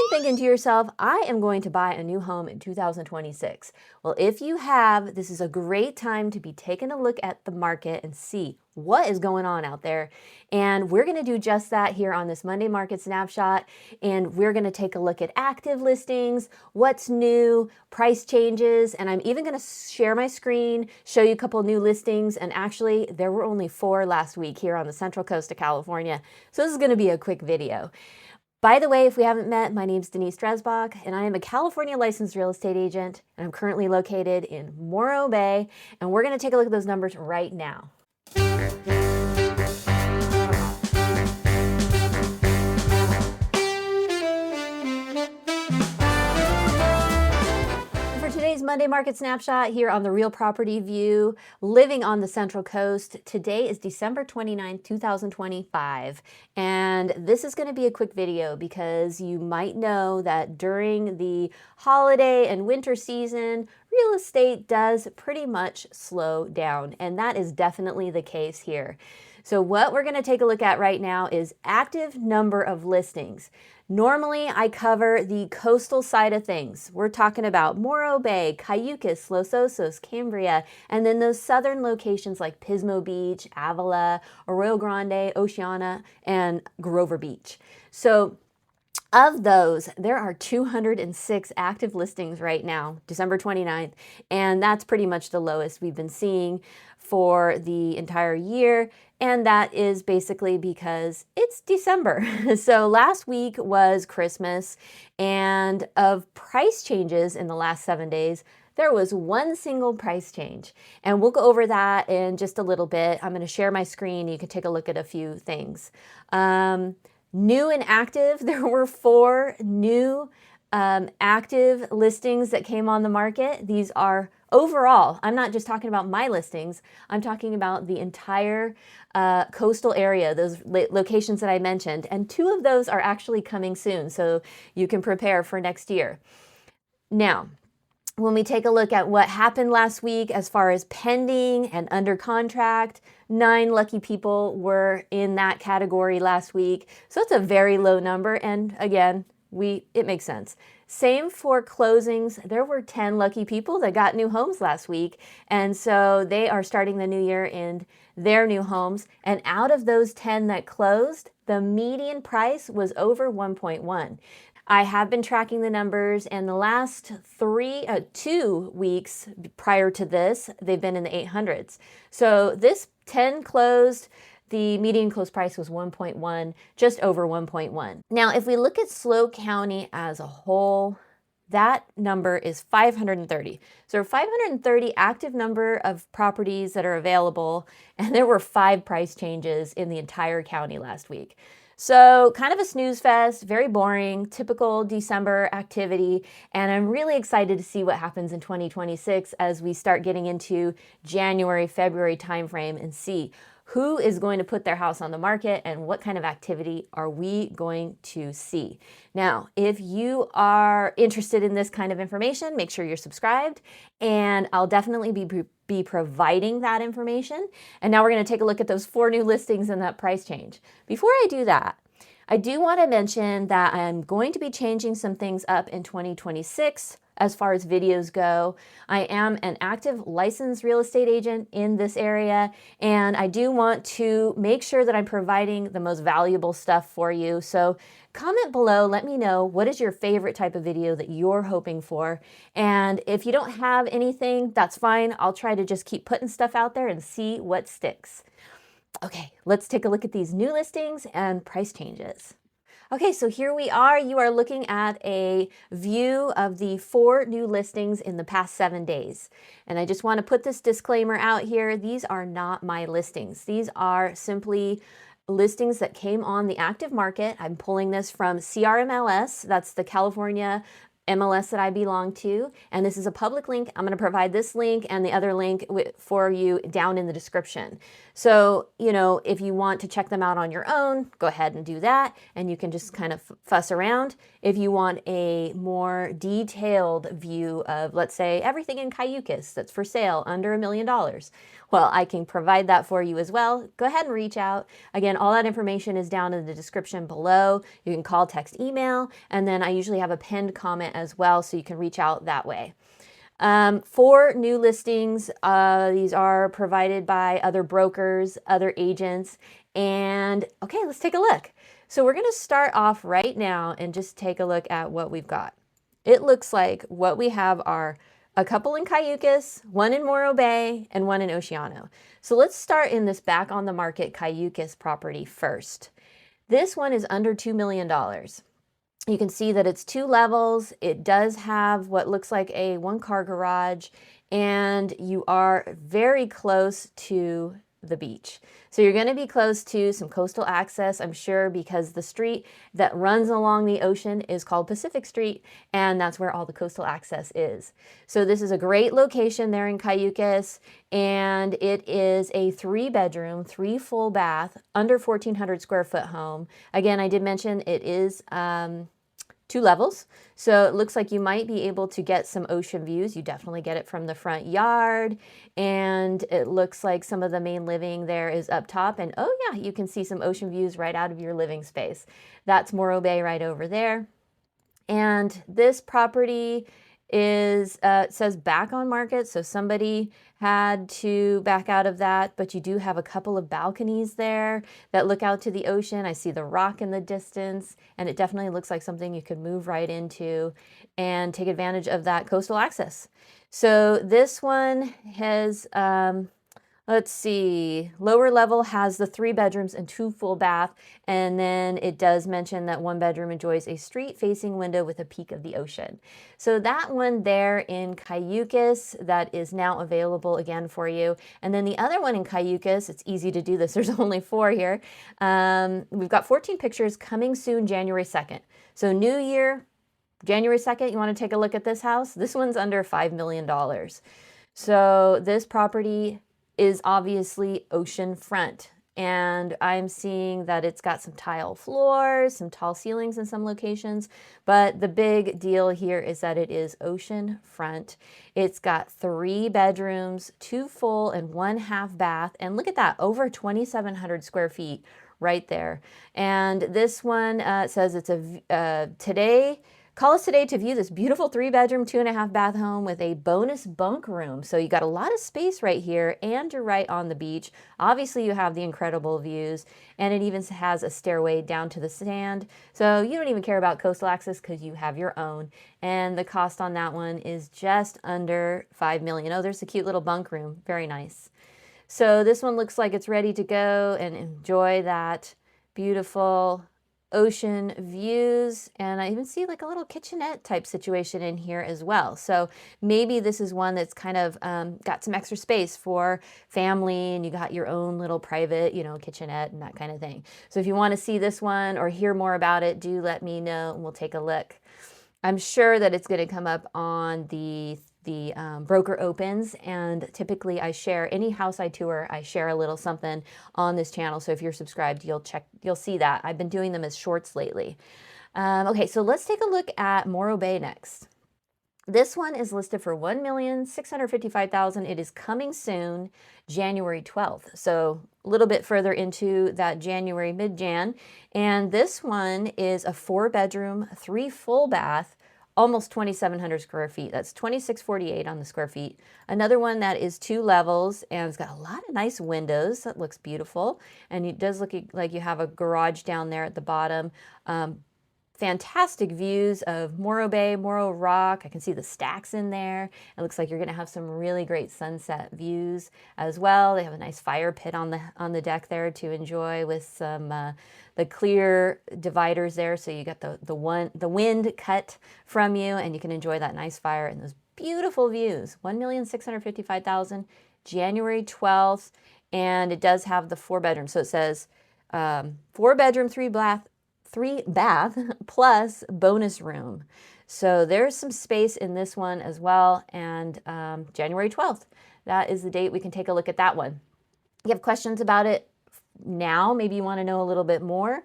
thinking to yourself, I am going to buy a new home in 2026. Well, if you have, this is a great time to be taking a look at the market and see what is going on out there. And we're going to do just that here on this Monday Market Snapshot. And we're going to take a look at active listings, what's new, price changes, and I'm even going to share my screen, show you a couple new listings. And actually, there were only 4 last week here on the Central Coast of California. So this is going to be a quick video. By the way, if we haven't met, my name's Denise Dresbach, and I am a California licensed real estate agent, and I'm currently located in Morro Bay, and we're going to take a look at those numbers right now. Today's Monday Market Snapshot here on the Real Property View, living on the Central Coast. Today is December 29th, 2025, and this is going to be a quick video because you might know that during the holiday and winter season, real estate does pretty much slow down, and that is definitely the case here. So what we're going to take a look at right now is active number of listings. Normally, I cover the coastal side of things. We're talking about Morro Bay, Cayucos, Los Osos, Cambria, and then those southern locations like Pismo Beach, Avila, Arroyo Grande, Oceana, and Grover Beach. So of those, there are 206 active listings right now, December 29th, and that's pretty much the lowest we've been seeing for the entire year. And that is basically because it's December. So last week was Christmas, and of price changes in the last 7 days, there was one single price change. And we'll go over that in just a little bit. I'm going to share my screen. You can take a look at a few things. New and active, there were 4 new active listings that came on the market. These are overall, I'm not just talking about my listings, I'm talking about the entire coastal area, those locations that I mentioned, and 2 of those are actually coming soon, so you can prepare for next year. Now, when we take a look at what happened last week as far as pending and under contract, 9 lucky people were in that category last week, so it's a very low number, and again, it makes sense. Same for closings. There were 10 lucky people that got new homes last week, and so they are starting the new year in their new homes. And out of those 10 that closed, the median price was over 1.1. I have been tracking the numbers, and the last 2 weeks prior to this, they've been in the 800s. So this 10 closed. The median close price was 1.1, just over 1.1. Now, if we look at SLO County as a whole, that number is 530. So 530 active number of properties that are available, and there were 5 price changes in the entire county last week. So kind of a snooze fest, very boring, typical December activity, and I'm really excited to see what happens in 2026 as we start getting into January, February timeframe and see who is going to put their house on the market and what kind of activity are we going to see. Now, if you are interested in this kind of information, make sure you're subscribed, and I'll definitely be providing that information. And now we're going to take a look at those 4 new listings and that price change. Before I do that, I do want to mention that I'm going to be changing some things up in 2026 as far as videos go. I am an active licensed real estate agent in this area, and I do want to make sure that I'm providing the most valuable stuff for you. So comment below, let me know what is your favorite type of video that you're hoping for. And if you don't have anything, that's fine. I'll try to just keep putting stuff out there and see what sticks. Okay, let's take a look at these new listings and price changes. Okay, so here we are. You are looking at a view of the 4 new listings in the past 7 days. And I just want to put this disclaimer out here. These are not my listings. These are simply listings that came on the active market. I'm pulling this from CRMLS. That's the California MLS that I belong to, and this is a public link. I'm going to provide this link and the other link for you down in the description. So, you know, if you want to check them out on your own, go ahead and do that, and you can just kind of fuss around. If you want a more detailed view of, let's say, everything in Cayucos that's for sale under $1 million, well, I can provide that for you as well. Go ahead and reach out. Again, all that information is down in the description below. You can call, text, email, and then I usually have a pinned comment as well, so you can reach out that way. For new listings, these are provided by other brokers, other agents, and okay, let's take a look. So we're going to start off right now and just take a look at what we've got. It looks like what we have are a couple in Cayucos, one in Morro Bay, and one in Oceano. So let's start in this back on the market Cayucos property first. This one is under $2 million. You can see that it's 2 levels. It does have what looks like a 1-car garage, and you are very close to the beach. So you're going to be close to some coastal access, I'm sure, because the street that runs along the ocean is called Pacific Street, and that's where all the coastal access is. So this is a great location there in Cayucos, and it is a 3-bedroom, 3 full bath, under 1,400 square foot home. Again, I did mention it is 2 levels. So it looks like you might be able to get some ocean views. You definitely get it from the front yard. And it looks like some of the main living there is up top. And oh yeah, you can see some ocean views right out of your living space. That's Morro Bay right over there. And this property is, it says back on market. So somebody had to back out of that, but you do have a couple of balconies there that look out to the ocean. I see the rock in the distance, and it definitely looks like something you could move right into and take advantage of that coastal access. So this one has, let's see, lower level has the 3 bedrooms and 2 full bath, and then it does mention that 1 bedroom enjoys a street-facing window with a peak of the ocean. So that one there in Cayucos, that is now available again for you. And then the other one in Cayucos, it's easy to do this, there's only 4 here. We've got 14 pictures coming soon, January 2nd. So New Year, January 2nd, you want to take a look at this house? This one's under $5 million. So this property is obviously ocean front, and I'm seeing that it's got some tile floors, some tall ceilings in some locations, but the big deal here is that it is ocean front. It's got 3 bedrooms, 2 full and 1 half bath, and look at that, over 2,700 square feet right there. And this one says it's a call us today to view this beautiful 3-bedroom, 2.5 bath home with a bonus bunk room. So you got a lot of space right here, and you're right on the beach. Obviously, you have the incredible views, and it even has a stairway down to the sand. So you don't even care about coastal access because you have your own. And the cost on that one is just under $5 million. Oh, there's a cute little bunk room. Very nice. So this one looks like it's ready to go and enjoy that beautiful ocean views, and I even see like a little kitchenette type situation in here as well. So maybe this is one that's kind of got some extra space for family, and you got your own little private, you know, kitchenette and that kind of thing. So if you want to see this one or hear more about it, do let me know and we'll take a look. I'm sure that it's going to come up on the broker opens, and typically I share any house I tour, I share a little something on this channel. So if you're subscribed, you'll see that. I've been doing them as shorts lately. Okay, so let's take a look at Morro Bay next. This one is listed for $1,655,000. It is coming soon, January 12th. So a little bit further into that January, mid-Jan. And this one is a 4-bedroom, 3 full bath, almost 2,700 square feet. That's 2,648 on the square feet. Another one that is 2 levels, and it's got a lot of nice windows. That looks beautiful. And it does look like you have a garage down there at the bottom. Fantastic views of Morro Bay, Morro Rock. I can see the stacks in there. It looks like you're gonna have some really great sunset views as well. They have a nice fire pit on the deck there to enjoy, with some the clear dividers there, so you got the wind cut from you, and you can enjoy that nice fire and those beautiful views. $1,655,000, January 12th, and it does have the 4 bedrooms. So it says 4 bedroom, 3 bath, 3-bath plus bonus room. So there's some space in this one as well. And January 12th, that is the date we can take a look at that one. If you have questions about it now, maybe you want to know a little bit more,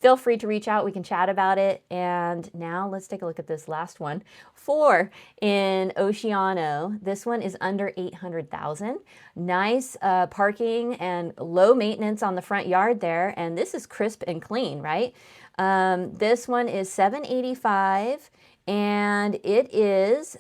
feel free to reach out. We can chat about it. And now let's take a look at this last one. 4 in Oceano. This one is under 800,000. Nice parking and low maintenance on the front yard there. And this is crisp and clean, right? This one is 785, and it is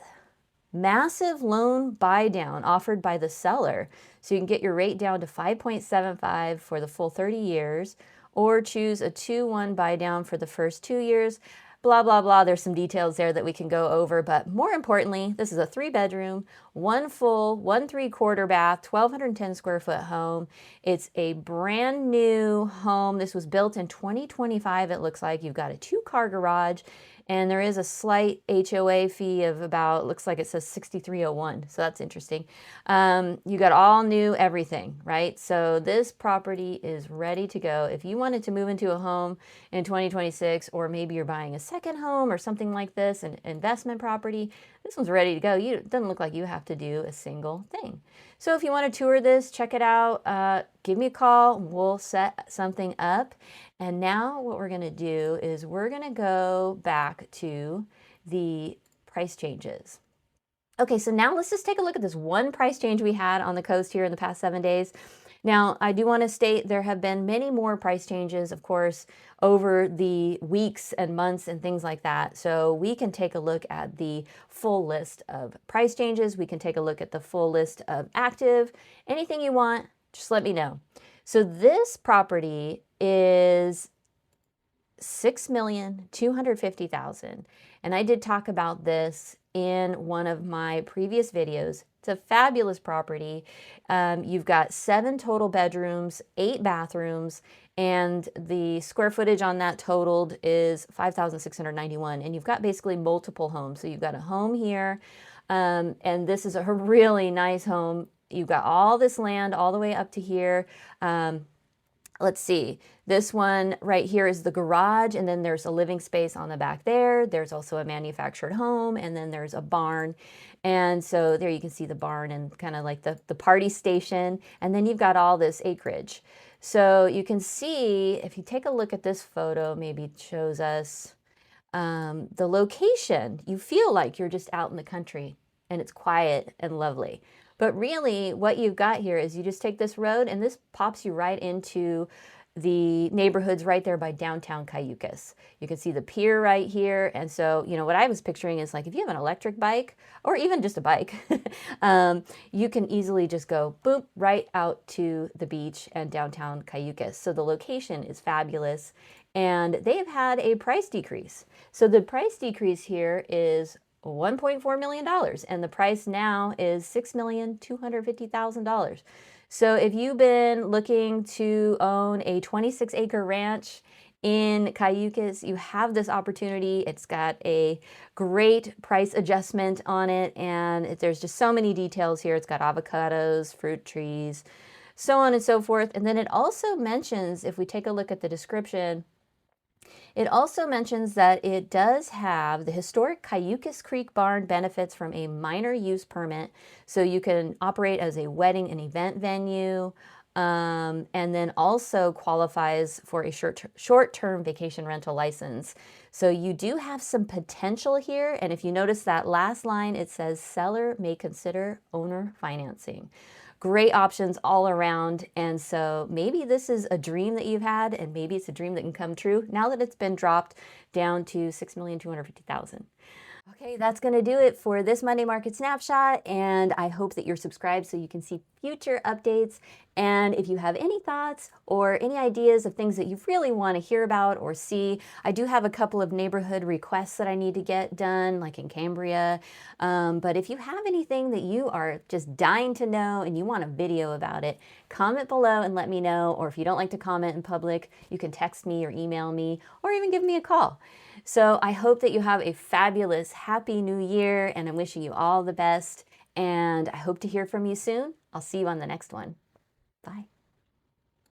massive loan buy down offered by the seller. So you can get your rate down to 5.75 for the full 30 years, or choose a 2-1 buy down for the first 2 years. Blah, blah, blah. There's some details there that we can go over. But more importantly, this is a 3-bedroom, 1 full, 1 3/4 bath, 1,210 square foot home. It's a brand new home. This was built in 2025, it looks like. You've got a 2-car garage. And there is a slight HOA fee of about, looks like it says $6,301. So that's interesting. You got all new everything, right? So this property is ready to go. If you wanted to move into a home in 2026, or maybe you're buying a second home or something like this, an investment property, this one's ready to go. It doesn't look like you have to do a single thing. So if you want to tour this, check it out, give me a call. We'll set something up. And now what we're going to do is we're going to go back to the price changes. Okay, so now let's just take a look at this one price change we had on the coast here in the past 7 days. Now, I do want to state there have been many more price changes, of course, over the weeks and months and things like that. So we can take a look at the full list of price changes. We can take a look at the full list of active. Anything you want, just let me know. So this property is $6,250,000. And I did talk about this in one of my previous videos. It's a fabulous property. You've got 7 total bedrooms, 8 bathrooms, and the square footage on that totaled is 5,691. And you've got basically multiple homes. So you've got a home here, and this is a really nice home. You've got all this land all the way up to here. Let's see, this one right here is the garage, and then there's a living space on the back there. There's also a manufactured home, and then there's a barn. And so there you can see the barn and kind of like the party station. And then you've got all this acreage. So you can see, if you take a look at this photo, maybe it shows us the location. You feel like you're just out in the country and it's quiet and lovely. But really what you've got here is you just take this road and this pops you right into the neighborhoods right there by downtown Cayucos. You can see the pier right here. And so, you know, what I was picturing is like if you have an electric bike or even just a bike, you can easily just go boop right out to the beach and downtown Cayucos. So the location is fabulous and they've had a price decrease. So the price decrease here is $1.4 million, and the price now is $6,250,000. So if you've been looking to own a 26-acre ranch in Cayucos, you have this opportunity. It's got a great price adjustment on it, and there's just so many details here. It's got avocados, fruit trees, so on and so forth. And then it also mentions, if we take a look at the description, it also mentions that it does have the historic Cayucos Creek Barn benefits from a minor use permit. So you can operate as a wedding and event venue, and then also qualifies for a short-term vacation rental license. So you do have some potential here. And if you notice that last line, it says seller may consider owner financing. Great options all around. And so maybe this is a dream that you've had, and maybe it's a dream that can come true now that it's been dropped down to $6,250,000. Okay, that's going to do it for this Monday Market Snapshot, and I hope that you're subscribed so you can see future updates. And if you have any thoughts or any ideas of things that you really want to hear about or see, I do have a couple of neighborhood requests that I need to get done, like in Cambria. But if you have anything that you are just dying to know and you want a video about it, comment below and let me know. Or if you don't like to comment in public, you can text me or email me or even give me a call. So I hope that you have a fabulous, happy new year, and I'm wishing you all the best. And I hope to hear from you soon. I'll see you on the next one. Bye.